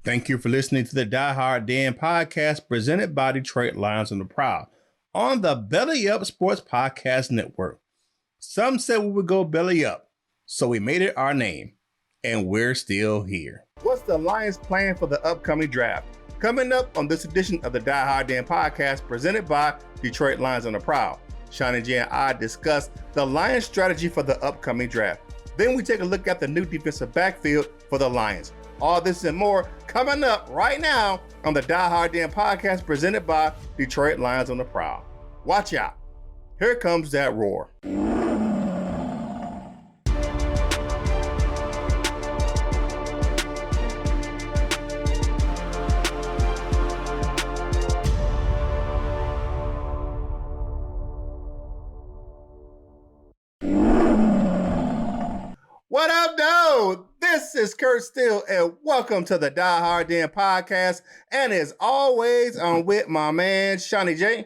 Thank you for listening to the Die Hard Den podcast presented by Detroit Lions on the Prowl on the Belly Up Sports Podcast Network. Some said we would go belly up, so we made it our name, and we're still here. What's the Lions' plan for the upcoming draft? Coming up on this edition of the Die Hard Den podcast presented by Detroit Lions on the Prowl, Seany J and I discuss the Lions' strategy for the upcoming draft. Then we take a look at the new defensive backfield for the Lions. All this and more coming up right now on the Die Hard Den podcast presented by Detroit Lions on the Prowl. Watch out. Here comes that roar. What up, though? This is Curt Steele, and welcome to the Die Hard Den podcast. And as always, I'm with my man, Seany J.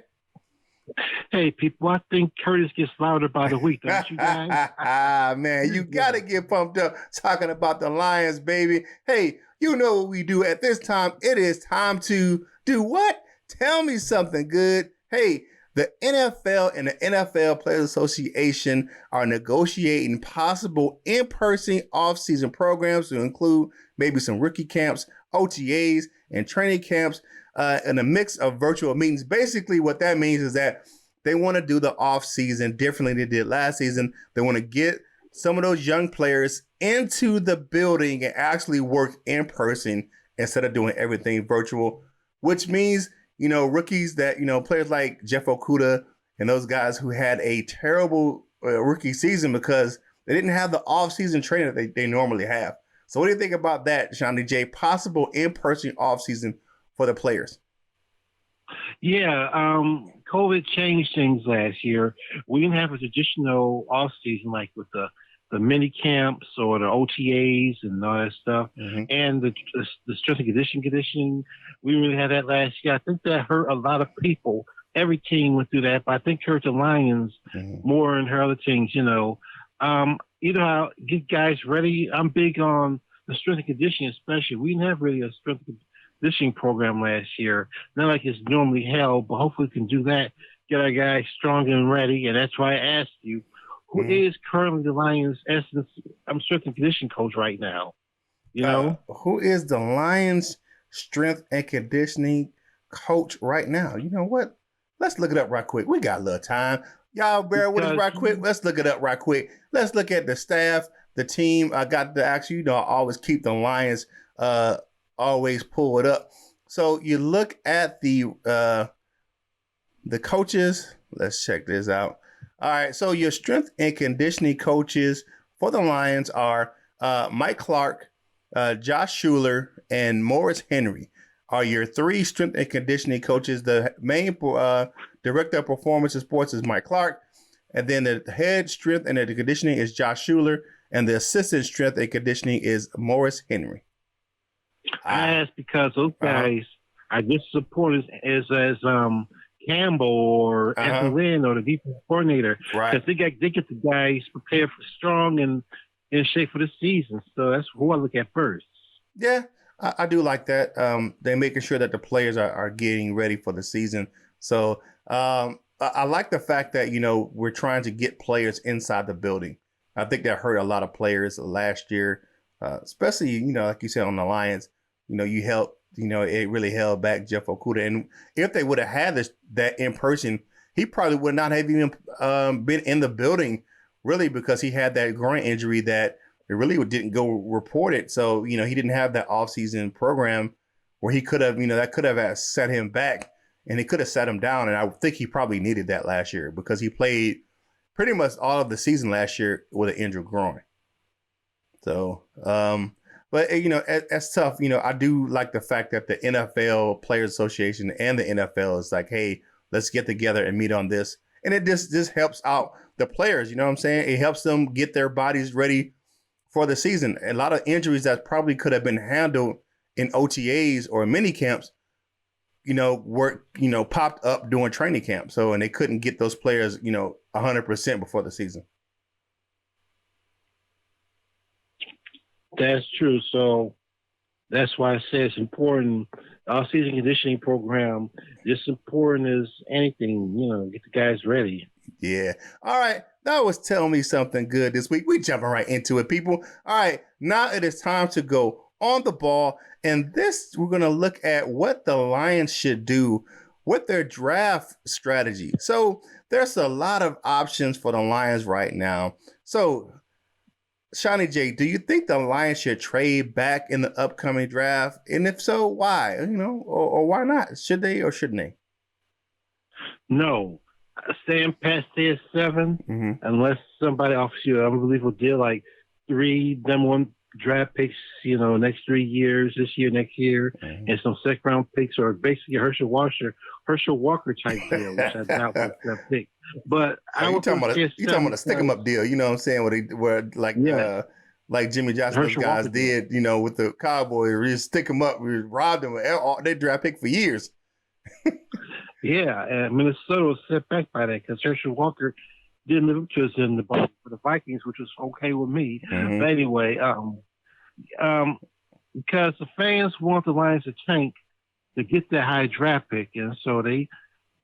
Hey, people, I think Curtis gets louder by the week, don't you guys? Man, you got to get pumped up talking about the Lions, baby. Hey, you know what we do at this time. It is time to do what? Tell me something good. Hey, the NFL and the NFL Players Association are negotiating possible in-person off-season programs to include maybe some rookie camps, OTAs, and training camps, and a mix of virtual meetings. Basically, what that means is that they want to do the off-season differently than they did last season. They want to get some of those young players into the building and actually work in person instead of doing everything virtual, which means rookies that, players like Jeff Okudah and those guys who had a terrible rookie season because they didn't have the off-season training that they normally have. So what do you think about that, Seany J? Possible in-person off-season for the players? Yeah, COVID changed things last year. We didn't have a traditional off-season like with the mini camps or the OTAs and all that stuff. Mm-hmm. And the strength and conditioning. We really had that last year. I think that hurt a lot of people. Every team went through that, but I think hurt the Lions more than her other teams, get guys ready. I'm big on the strength and conditioning, especially. We didn't have really a strength and conditioning program last year. Not like it's normally held, but hopefully we can do that, get our guys strong and ready. And that's why I asked you, who is currently the Lions' strength and conditioning coach right now? Who is the Lions' strength and conditioning coach right now? You know what? Let's look it up right quick. We got a little time. Y'all bear with us right quick. Let's look it up right quick. Let's look at the staff, the team. I got to actually, always keep the Lions, always pull it up. So you look at the coaches. Let's check this out. All right, so your strength and conditioning coaches for the Lions are Mike Clark, Josh Schuler, and Morris Henry are your three strength and conditioning coaches. The main director of performance and sports is Mike Clark, and then the head strength and the conditioning is Josh Schuler, and the assistant strength and conditioning is Morris Henry. I asked because those guys, I guess, supporters as Campbell or Anthony Lynn or the defense coordinator, right? Because they get the guys prepared for strong and in shape for the season. So that's who I look at first. Yeah, I do like that. They're making sure that the players are getting ready for the season. So I like the fact that we're trying to get players inside the building. I think that hurt a lot of players last year, especially like you said on the Lions. You helped. It really held back Jeff Okudah. And if they would have had that in person, he probably would not have even been in the building, really, because he had that groin injury that it really didn't go reported. So, he didn't have that offseason program where he could have, that could have set him back and it could have set him down. And I think he probably needed that last year because he played pretty much all of the season last year with an injured groin. So, but, that's tough. I do like the fact that the NFL Players Association and the NFL is like, hey, let's get together and meet on this. And it just helps out the players. You know what I'm saying? It helps them get their bodies ready for the season. A lot of injuries that probably could have been handled in OTAs or mini camps, popped up during training camp. So, and they couldn't get those players, 100% before the season. That's true. So That's why I say it's important. Our season conditioning program just important as anything. Get the guys ready. Yeah. All right. That was telling me something good this week. We jumping right into it, people. All right. Now it is time to go on the ball. And this, we're going to look at what the Lions should do with their draft strategy. So there's a lot of options for the Lions right now. So, Shawnee J, do you think the Lions should trade back in the upcoming draft? And if so, why? Or why not? Should they or shouldn't they? No, staying past stay at 7, Mm-hmm. unless somebody offers you an unbelievable deal like 3 number 1 draft picks, next 3 years, this year, next year, and some second round picks, or basically a Herschel Walker type deal, which I doubt was that pick. But I You would talking about a stick 'em up deal? You know what I'm saying? Like Jimmy Johnson, those Herschel guys Walker deal. did. With the Cowboys, we just stick them up, we robbed them. They draft pick for years. Yeah, and Minnesota was set back by that because Herschel Walker didn't live up to us in the ball for the Vikings, which was okay with me. Mm-hmm. But anyway, because the fans want the Lions to tank to get that high draft pick, and so they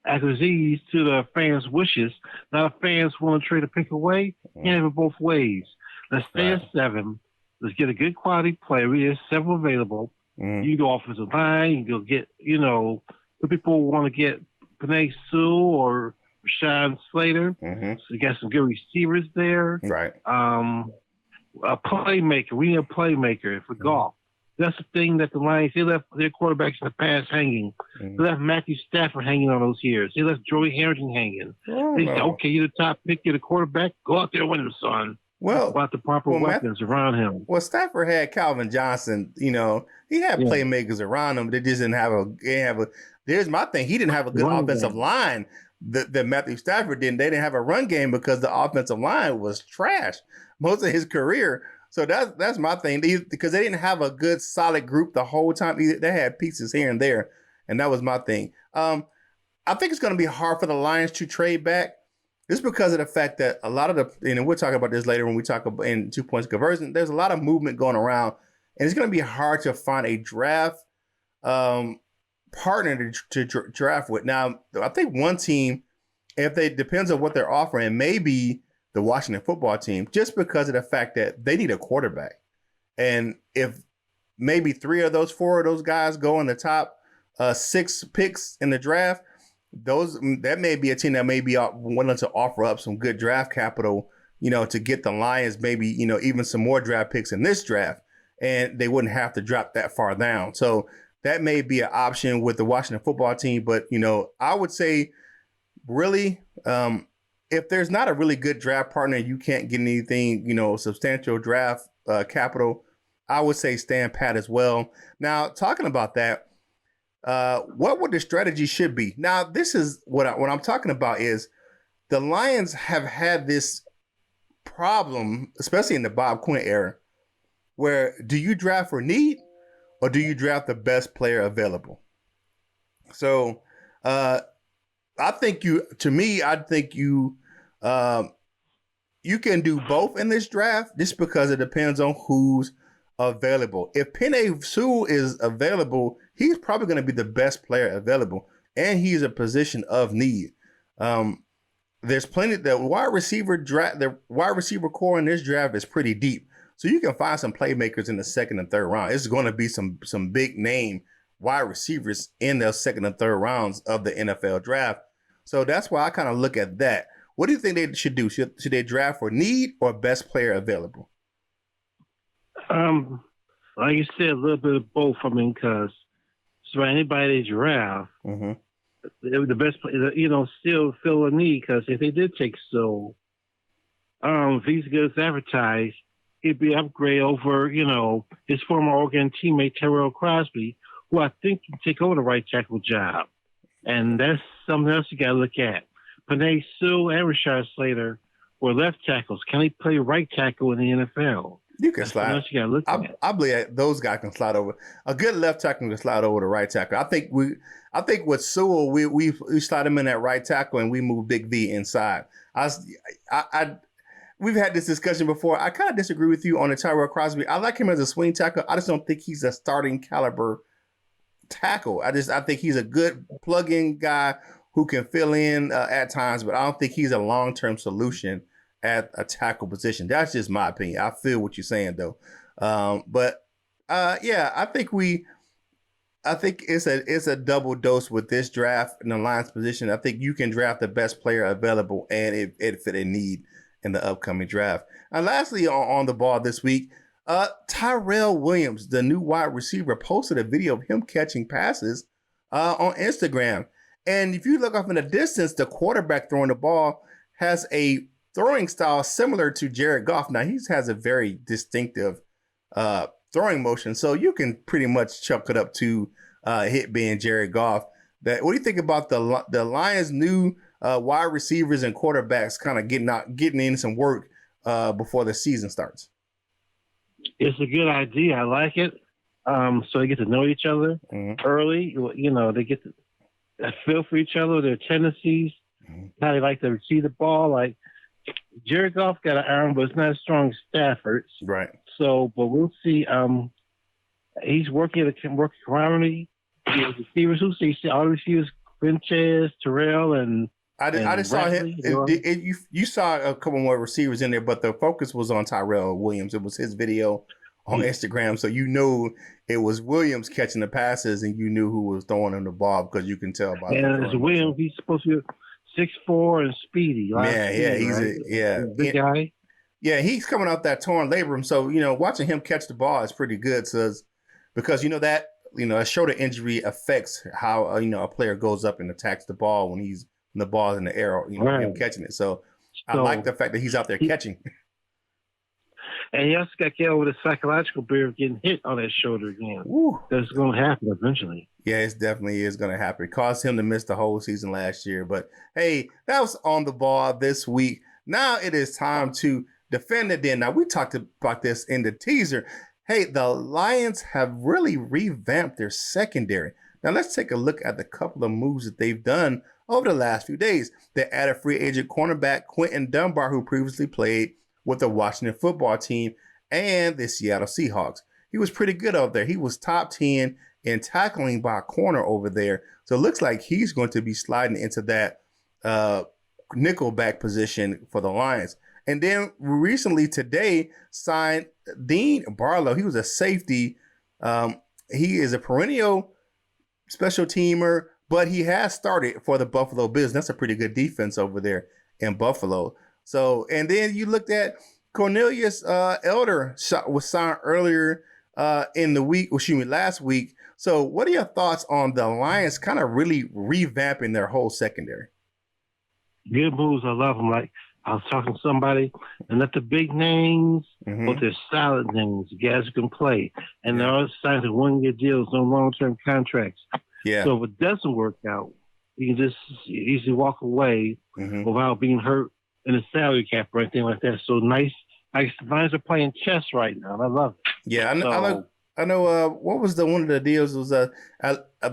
acquiesce to the fans' wishes. Now the fans want to trade a pick away. You can have it both ways. Let's stay at 7. Let's get a good quality player. We have several available. Mm-hmm. You go offensive line. You go get, the people want to get Panay Sewell or Rashawn Slater. Mm-hmm. So you got some good receivers there. Right. A playmaker. We need a playmaker for golf. That's the thing that the Lions, they left their quarterbacks in the past hanging. Mm-hmm. They left Matthew Stafford hanging on those years. They left Joey Harrington hanging. They said, okay, you're the top pick, you're the quarterback, go out there and win them, son. Well, about the proper weapons around him. Well, Stafford had Calvin Johnson. He had playmakers around him. They just didn't have a. Here's my thing. He didn't have a good offensive line that Matthew Stafford didn't. They didn't have a run game because the offensive line was trash most of his career. So that's my thing. Because they didn't have a good solid group the whole time. They had pieces here and there, and that was my thing. I think it's going to be hard for the Lions to trade back. It's because of the fact that a lot of and we'll talk about this later when we talk about in 2 points conversion. There's a lot of movement going around, and it's going to be hard to find a draft partner to draft with. Now, I think one team, depends on what they're offering, maybe the Washington football team, just because of the fact that they need a quarterback. And if maybe 4 of those guys go in the top 6 picks in the draft, that may be a team that may be willing to offer up some good draft capital, to get the Lions maybe, even some more draft picks in this draft, and they wouldn't have to drop that far down. So that may be an option with the Washington football team. But, I would say really, if there's not a really good draft partner, you can't get anything, substantial draft capital, I would say stand pat as well. Now, talking about that, what would the strategy should be? Now, this is what I'm talking about is the Lions have had this problem, especially in the Bob Quinn era, where do you draft for need or do you draft the best player available? So, I think you can do both in this draft just because it depends on who's available. If Penei Sewell is available, he's probably going to be the best player available, and he's a position of need. There's plenty. The wide receiver core in this draft is pretty deep, so you can find some playmakers in the second and third round. It's going to be some big name wide receivers in the second and third rounds of the NFL draft. So that's why I kind of look at that. What do you think they should do? Should they draft for need or best player available? Like you said, a little bit of both. Because for anybody they draft, the best player, still fill a need. Because if they did take if he's good as advertised, he'd be an upgrade over, his former Oregon teammate Terrell Crosby, who I think can take over the right tackle job. And that's something else you got to look at. Penei Sewell and Rashawn Slater were left tackles. Can he play right tackle in the NFL? You can slide. You gotta look at. I believe those guys can slide over. A good left tackle can slide over the right tackle. I think with Sewell, we slide him in at right tackle and we move Big V inside. we've had this discussion before. I kind of disagree with you on the Tyrell Crosby. I like him as a swing tackle. I just don't think he's a starting caliber tackle. I think he's a good plug-in guy who can fill in at times, but I don't think he's a long-term solution at a tackle position. That's just my opinion. I feel what you're saying though. Yeah, I think it's a double dose with this draft in the Lions position. I think you can draft the best player available and it fit a need in the upcoming draft. And lastly, on the ball this week, Tyrell Williams, the new wide receiver, posted a video of him catching passes on Instagram. And if you look off in the distance, the quarterback throwing the ball has a throwing style similar to Jared Goff. Now, he has a very distinctive throwing motion, so you can pretty much chalk it up to hit being Jared Goff. What do you think about the Lions' new wide receivers and quarterbacks kind of getting in some work before the season starts? It's a good idea. I like it. So they get to know each other early. You know, they get to feel for each other, their tendencies, how they like to receive the ball. Like Jared Goff got an arm, but it's not as strong as Stafford's. Right. So, but we'll see. He's working at a working community. The receivers who see all the receivers, Quinches, Terrell, and I just saw him. You saw a couple more receivers in there, but the focus was on Tyrell Williams. It was his video on Instagram, so you know it was Williams catching the passes, and you knew who was throwing him the ball because you can tell by. And it's Williams. He's supposed to be 6'4" and speedy. He's a big guy. Yeah, he's coming off that torn labrum, so watching him catch the ball is pretty good. Because that a shoulder injury affects how a player goes up and attacks the ball when the ball's in the air, him catching it. So I like the fact that he's out there catching. And he also got to get over the psychological barrier of getting hit on that shoulder again. Ooh. That's going to happen eventually. Yeah, it definitely is going to happen. It caused him to miss the whole season last year. But, hey, that was on the ball this week. Now it is time to defend it then. Now, we talked about this in the teaser. Hey, the Lions have really revamped their secondary. Now, let's take a look at the couple of moves that they've done over the last few days. They added free agent cornerback Quinton Dunbar, who previously played with the Washington football team and the Seattle Seahawks. He was pretty good out there. He was top 10 in tackling by a corner over there. So it looks like he's going to be sliding into that nickelback position for the Lions. And then recently today signed Dean Barlow. He was a safety. He is a perennial special teamer, but he has started for the Buffalo Bills. That's a pretty good defense over there in Buffalo. So, and then you looked at Cornelius Elder was signed earlier in the week, last week. So what are your thoughts on the Lions kind of really revamping their whole secondary? Good moves. I love them. Like I was talking to somebody, and not the big names, but they're solid names, guys who can play. And they're all signed to one-year deals, no long-term contracts. Yeah. So if it doesn't work out, you can just easily walk away without being hurt in a salary cap or anything like that. So nice. Like the Lions are playing chess right now. I love it. Yeah, I know. What was one of the deals was I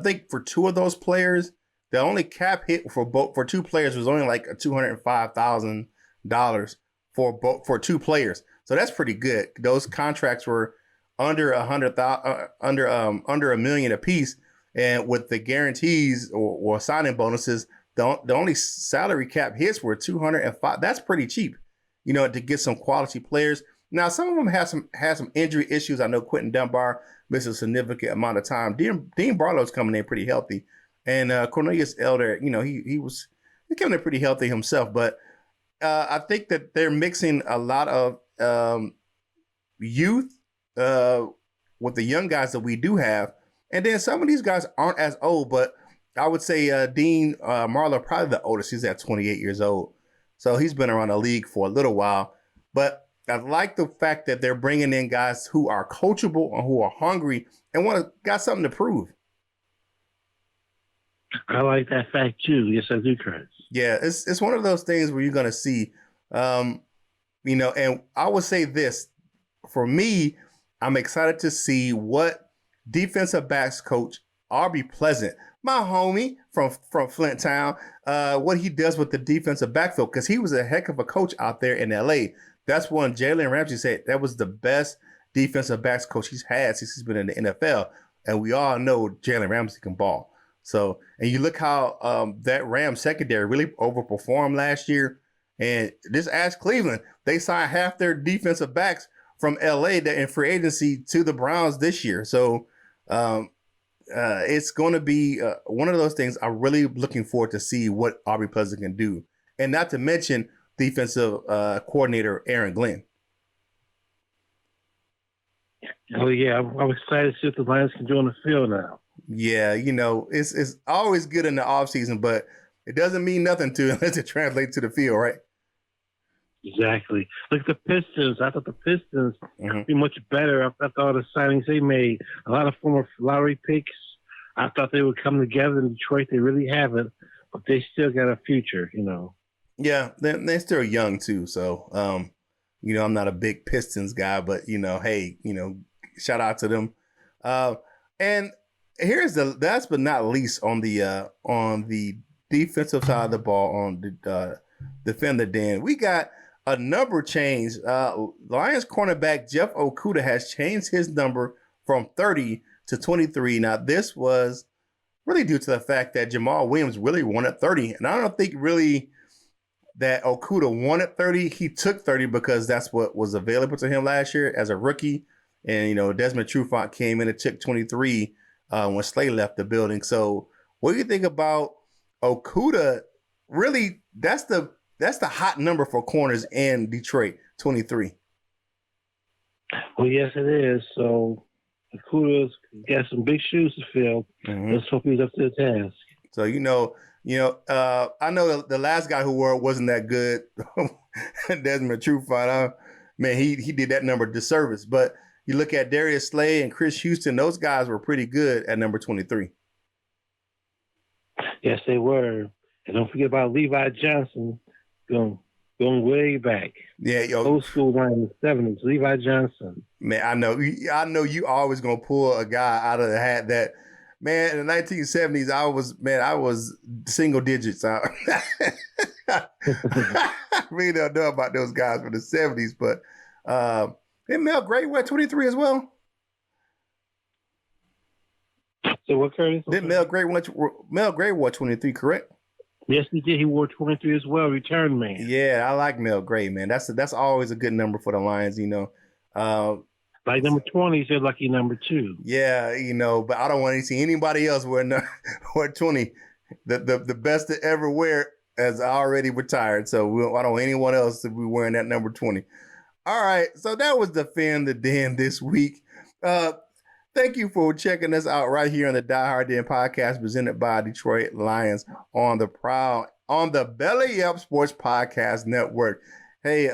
think for two of those players, the only cap hit for two players was only like $205,000 for two players. So that's pretty good. Those contracts were under $100,000 million apiece, and with the guarantees or signing bonuses, the only salary cap hits were $205,000. That's pretty cheap, to get some quality players. Now, some of them had some injury issues. I know Quinton Dunbar missed a significant amount of time. Dean Barlow's coming in pretty healthy, and Cornelius Elder, he's coming in pretty healthy himself. But I think that they're mixing a lot of youth with the young guys that we do have, and then some of these guys aren't as old, but I would say Dean Marlowe, probably the oldest. He's at 28 years old. So he's been around the league for a little while. But I like the fact that they're bringing in guys who are coachable and who are hungry and got something to prove. I like that fact too. Yes, I do, Curt. Yeah, it's one of those things where you're going to see, and I would say this. For me, I'm excited to see what defensive backs coach Arby Pleasant, my homie from Flint Town, what he does with the defensive backfield, because he was a heck of a coach out there in LA. that's when Jalen Ramsey said that was the best defensive backs coach he's had since he's been in the NFL. And we all know Jalen Ramsey can ball. So, and you look how that Rams secondary really overperformed last year. And just ask Cleveland, they signed half their defensive backs from LA that in free agency to the Browns this year. So it's going to be one of those things I'm really looking forward to see what Aubrey Pleasant can do. And not to mention defensive coordinator Aaron Glenn. Oh, yeah. I'm excited to see what the Lions can do on the field now. Yeah, it's always good in the offseason, but it doesn't mean nothing to unless it translates to the field, right? Exactly. Look at the Pistons. I thought the Pistons would be much better after all the signings they made. A lot of former lottery picks. I thought they would come together in Detroit. They really haven't, but they still got a future, Yeah, they're still young too. So, I'm not a big Pistons guy, but hey, shout out to them. And here's the last but not least on the defensive side of the ball on the defender Dan. We got a number change. Lions cornerback Jeff Okudah has changed his number from 30 to 23. Now, this was really due to the fact that Jamal Williams really wanted 30. And I don't think really that Okudah wanted 30. He took 30 because that's what was available to him last year as a rookie. And, Desmond Trufant came in and took 23 when Slay left the building. So what do you think about Okudah? Really, that's the hot number for corners in Detroit, 23. Well, yes, it is. So Okudah's got some big shoes to fill. Let's hope he's up to the task. So, I know the last guy who wore it wasn't that good. Desmond Trufant, man, he did that number disservice. But you look at Darius Slay and Chris Houston; those guys were pretty good at number 23. Yes, they were. And don't forget about Levi Johnson, going way back. Yeah, old school line in the 70s. Levi Johnson. Man, I know you always gonna pull a guy out of the hat that. Man, in the 1970s, I was single digits. I really don't know about those guys from the 70s, but didn't Mel Gray wear 23 as well? So what, Curtis? Didn't Mel Gray wore 23, correct? Yes, he did. He wore 23 as well, return man. Yeah, I like Mel Gray, man. That's always a good number for the Lions, Like number 20 is their lucky number 2. Yeah, but I don't want to see anybody else wear 20. The best to ever wear has already retired, so I don't want anyone else to be wearing that number 20. All right, so that was Defend the Den this week. Thank you for checking us out right here on the Die Hard Den podcast presented by Detroit Lions on the Belly Up Sports Podcast Network. Hey,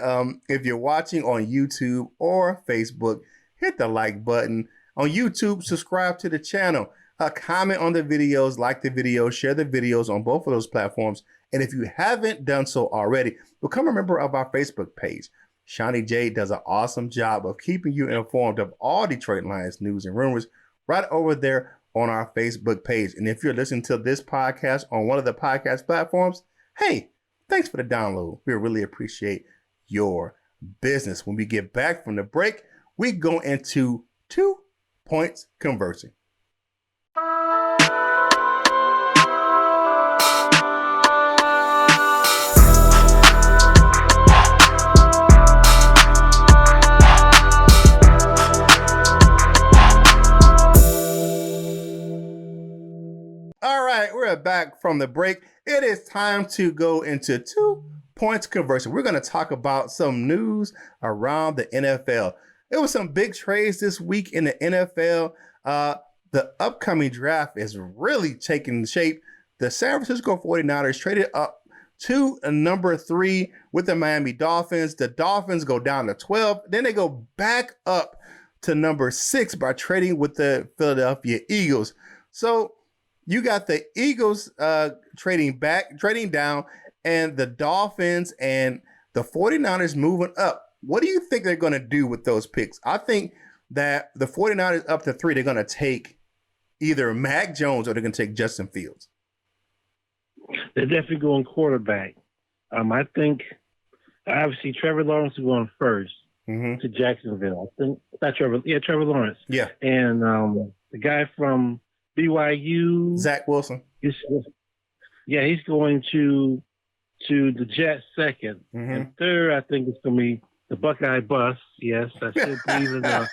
if you're watching on YouTube or Facebook, hit the like button. On YouTube, subscribe to the channel. Comment on the videos, like the videos, share the videos on both of those platforms. And if you haven't done so already, become a member of our Facebook page. Shawnee J does an awesome job of keeping you informed of all Detroit Lions news and rumors right over there on our Facebook page. And if you're listening to this podcast on one of the podcast platforms, hey, thanks for the download. We really appreciate your business. When we get back from the break, we go into 2 points conversing. All right, we're back from the break. It is time to go into 2 points conversing. We're going to talk about some news around the NFL. There was some big trades this week in the NFL. The upcoming draft is really taking shape. The San Francisco 49ers traded up to number 3 with the Miami Dolphins. The Dolphins go down to 12. Then they go back up to number 6 by trading with the Philadelphia Eagles. So you got the Eagles trading down, and the Dolphins and the 49ers moving up. What do you think they're going to do with those picks? I think that the 49ers up to 3, they're going to take either Mac Jones or they're going to take Justin Fields. They're definitely going quarterback. I think Obviously, Trevor Lawrence is going first Mm-hmm. to Jacksonville. I think not Trevor. Yeah, Trevor Lawrence. Yeah. And the guy from BYU, Zach Wilson. he's going to the Jets second, Mm-hmm. and third, I think it's going to be the Buckeye bus. Yes, I still believe in the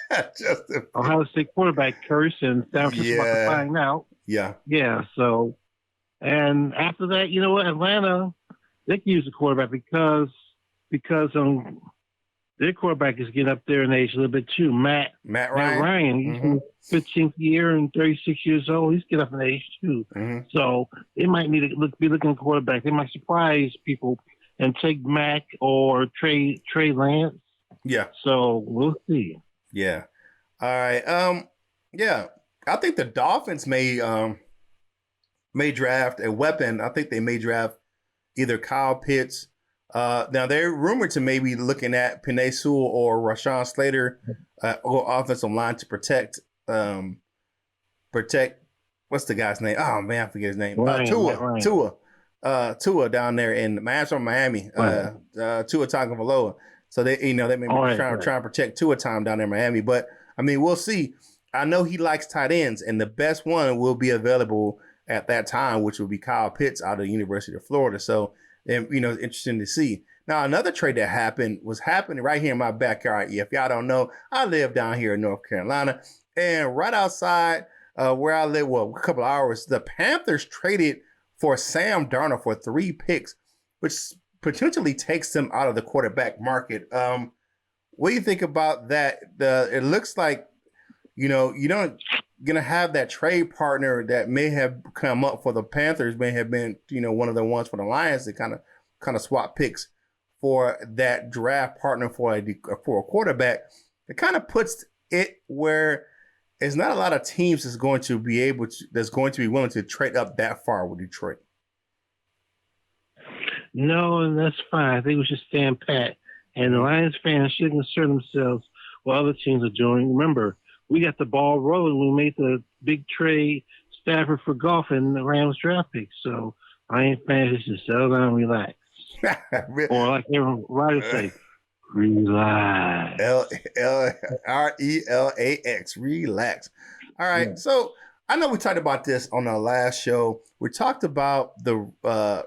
Ohio State quarterback curse, and San Francisco about to find out. Yeah. Yeah. So, and after that, you know what? Atlanta, they can use a quarterback because their quarterback is getting up there in age a little bit too. Matt Ryan. He's in his 15th year and 36 years old. He's getting up in age too. Mm-hmm. So they might need to be looking at quarterback. They might surprise people and take Mac or Trey Lance. Yeah. So we'll see. Yeah. All right. Yeah. I think the Dolphins may draft a weapon. I think they may draft either Kyle Pitts. Now they're rumored to maybe looking at Penei Sewell or Rashawn Slater or offensive line to protect what's the guy's name? Oh man, I forget his name. Tua down there in Miami. Tua Tagovailoa. So they may be trying to protect Tua time down there in Miami. But I mean, we'll see. I know he likes tight ends, and the best one will be available at that time, which will be Kyle Pitts out of the University of Florida. So, and it's interesting to see. Now, another trade that happened right here in my backyard. If y'all don't know, I live down here in North Carolina, and right outside where I live, a couple of hours, the Panthers traded for Sam Darnold for 3 picks, which potentially takes them out of the quarterback market. What do you think about that? It looks like, you don't gonna have that trade partner that may have come up for the Panthers, may have been, one of the ones for the Lions that kind of swap picks for that draft partner for a quarterback. It kind of puts it where it's not a lot of teams that's going to be willing to trade up that far with Detroit. No, and that's fine. I think we should stand pat. And the Lions fans should concern themselves what other teams are doing. Remember, we got the ball rolling. We made the big trade, Stafford for Goff and the Rams draft pick. So Lions fans should settle down and relax. Or like Aaron Rodgers say, relax. RELAX, relax. All right. Yeah. So I know we talked about this on our last show. We talked about the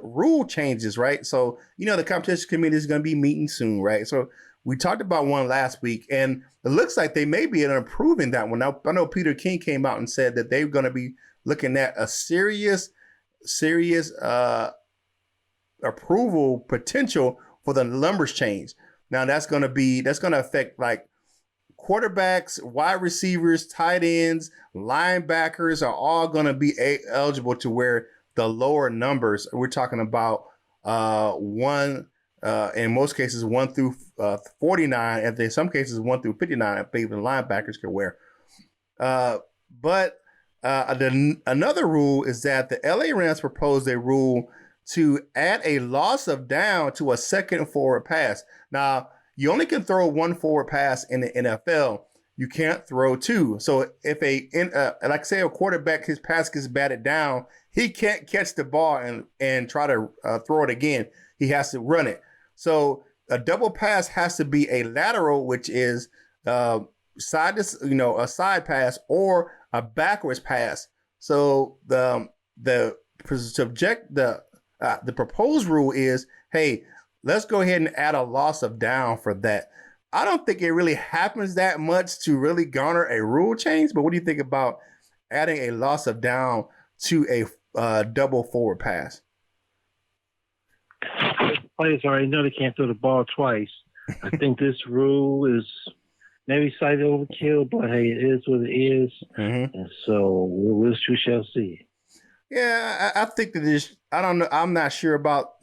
rule changes, right? So, the competition committee is going to be meeting soon, right? So we talked about one last week, and it looks like they may be improving that one. Now, I know Peter King came out and said that they're going to be looking at a serious approval potential for the numbers change. Now, that's going to affect like quarterbacks, wide receivers, tight ends, linebackers are all going to be eligible to wear the lower numbers. We're talking about in most cases 1 through 49, and in some cases 1 through 59. I believe the linebackers can wear. But another rule is that the LA Rams proposed a rule to add a loss of down to a second forward pass. Now, you only can throw 1 forward pass in the NFL. You can't throw 2. So if like say a quarterback, his pass gets batted down, he can't catch the ball and try to throw it again. He has to run it. So a double pass has to be a lateral, which is a side pass or a backwards pass. So the proposed rule is, hey, let's go ahead and add a loss of down for that. I don't think it really happens that much to really garner a rule change, but what do you think about adding a loss of down to a double forward pass? Players already know they can't throw the ball twice. I think this rule is maybe slightly overkill, but hey, it is what it is. Mm-hmm. And so we shall see. Yeah, I think that this. I don't know. I'm not sure about.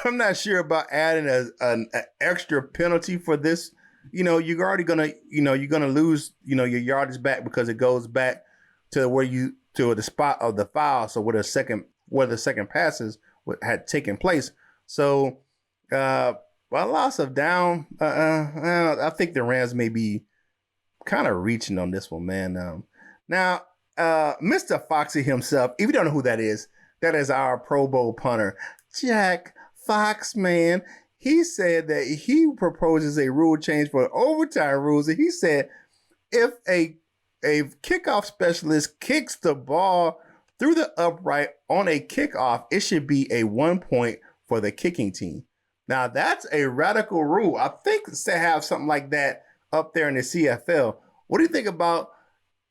I'm not sure about adding an extra penalty for this. You're already gonna. You're gonna lose. Your yardage back because it goes back to the spot of the foul. So where the second passes had taken place. So, a loss of down. I think the Rams may be kind of reaching on this one, man. Now. Mr. Foxy himself, if you don't know who that is our Pro Bowl punter, Jack Fox, man. he said that he proposes a rule change for overtime rules. And he said if a kickoff specialist kicks the ball through the upright on a kickoff, it should be a 1 point for the kicking team. Now, that's a radical rule. I think to have something like that up there in the CFL. What do you think about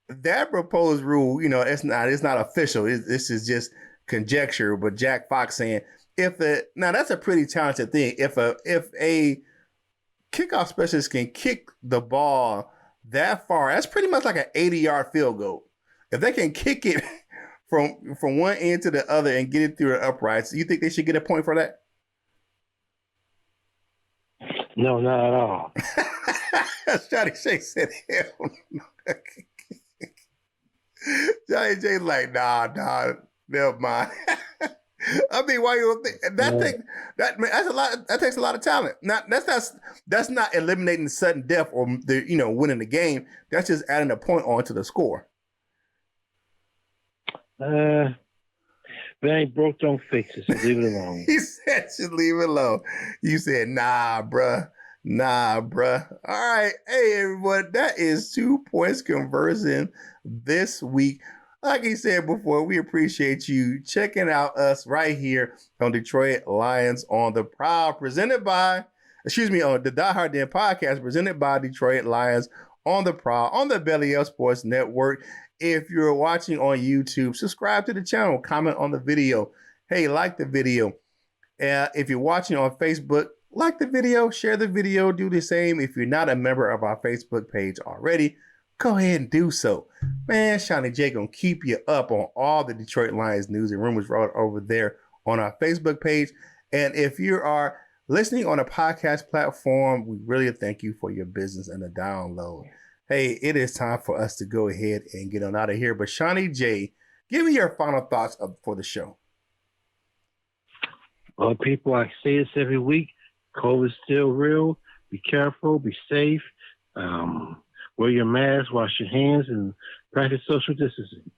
that proposed rule? You know, it's not official. This is just conjecture. But Jack Fox saying now that's a pretty talented thing. If a kickoff specialist can kick the ball that far, that's pretty much like an 80-yard field goal. If they can kick it from one end to the other and get it through the uprights, you think they should get a point for that? No, not at all. Johnny J said, hell no. Johnny J's like, nah, never mind. I mean, why you think that's a lot? That takes a lot of talent. That's not eliminating sudden death or winning the game. That's just adding a point onto the score. If it ain't broke, don't fix it. So leave it alone. He said, just leave it alone. You said, nah, bruh. All right. Hey, everyone. That is 2 points conversion this week. Like he said before, we appreciate you checking out us right here on Detroit Lions on the Prowl, on the Die Hard Den podcast, presented by Detroit Lions on the Prowl, on the Belly Up Sports Network. If you're watching on YouTube, subscribe to the channel, comment on the video. Hey, like the video. If you're watching on Facebook, like the video, share the video, do the same. If you're not a member of our Facebook page already, go ahead and do so. Man, Seany J gonna keep you up on all the Detroit Lions news and rumors right over there on our Facebook page. And if you are listening on a podcast platform, we really thank you for your business and the download. Hey, it is time for us to go ahead and get on out of here. But Seany J, give me your final thoughts for the show. Well, people, I say this every week. COVID's still real. Be careful. Be safe. Wear your mask. Wash your hands, and practice social distancing.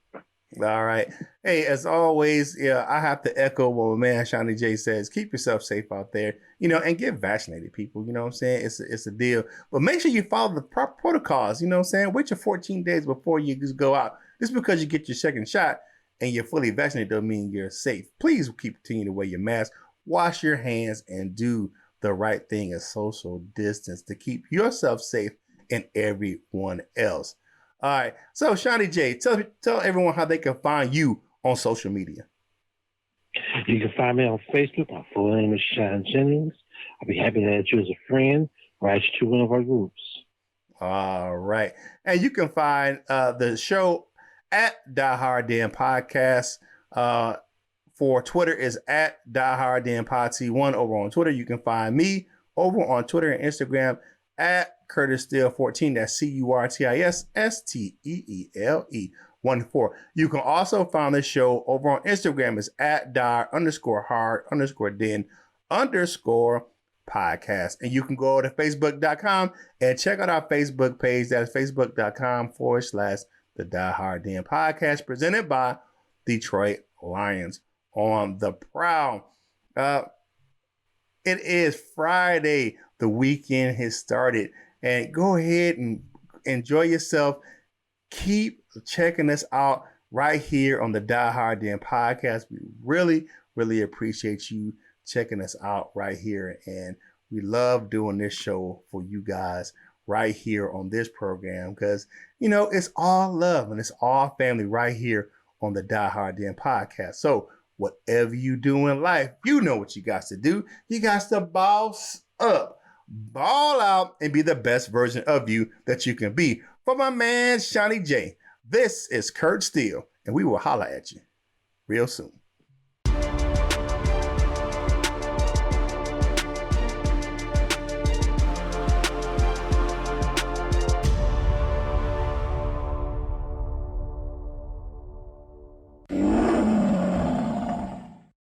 All right. Hey, as always, I have to echo what my man Seany J says. Keep yourself safe out there, and get vaccinated, people. You know what I'm saying? It's a deal. But make sure you follow the proper protocols. You know what I'm saying? Wait your 14 days before you just go out. Just because you get your second shot and you're fully vaccinated doesn't mean you're safe. Please continue to wear your mask, wash your hands, and do the right thing as social distance to keep yourself safe and everyone else. All right. So, Seany J, tell everyone how they can find you on social media. You can find me on Facebook. My full name is Sean Jennings. I'll be happy to add you as a friend or add you to one of our groups. All right. And you can find the show at Die Hard Den Podcast. For Twitter is at Die Hard Den Pod T1 over on Twitter. You can find me over on Twitter and Instagram at Curtis Steele 14. That's CurtisSteele 14. You can also find the show over on Instagram is at die_hard_den_podcast. And you can go to Facebook.com and check out our Facebook page. That's Facebook.com/the Die Hard Den Podcast, presented by Detroit Lions on the Prowl. It is Friday. The weekend has started. And go ahead and enjoy yourself. Keep checking us out right here on the Die Hard Den Podcast. We really, really appreciate you checking us out right here. And we love doing this show for you guys right here on this program because, it's all love and it's all family right here on the Die Hard Den Podcast. So whatever you do in life, you know what you got to do. You got to boss up, ball out, and be the best version of you that you can be. For my man, Seany J, this is Curt Steele, and we will holler at you real soon.